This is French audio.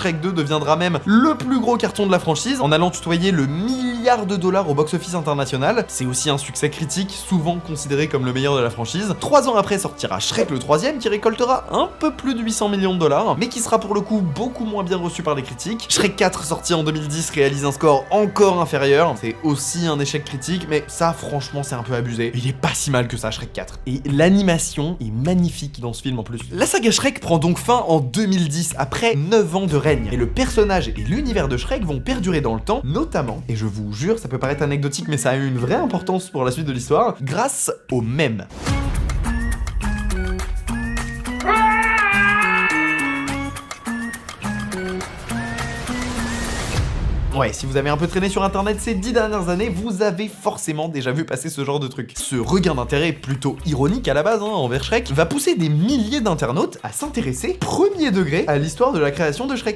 Shrek 2 deviendra même le plus gros carton de la franchise, en allant tutoyer le milliard de dollars au box-office international. C'est aussi un succès critique, souvent considéré comme le meilleur de la franchise. 3 ans après sortira Shrek le troisième, qui récoltera un peu plus de 800 millions de dollars, mais qui sera pour le coup beaucoup moins bien reçu par les critiques. Shrek 4, sorti en 2010, réalise un score encore inférieur. C'est aussi un échec critique, mais ça, franchement, c'est un peu abusé. Il est pas si mal que ça, Shrek 4. Et l'animation est magnifique dans ce film en plus. La saga Shrek prend donc fin en 2010, après 9 ans de règne. Et le personnage et l'univers de Shrek vont perdurer dans le temps, notamment, et je vous jure, ça peut paraître anecdotique, mais ça a eu une vraie importance pour la suite de l'histoire, grâce aux mèmes. Ouais, si vous avez un peu traîné sur internet ces 10 dernières années, vous avez forcément déjà vu passer ce genre de truc. Ce regain d'intérêt plutôt ironique à la base, envers Shrek, va pousser des milliers d'internautes à s'intéresser premier degré à l'histoire de la création de Shrek.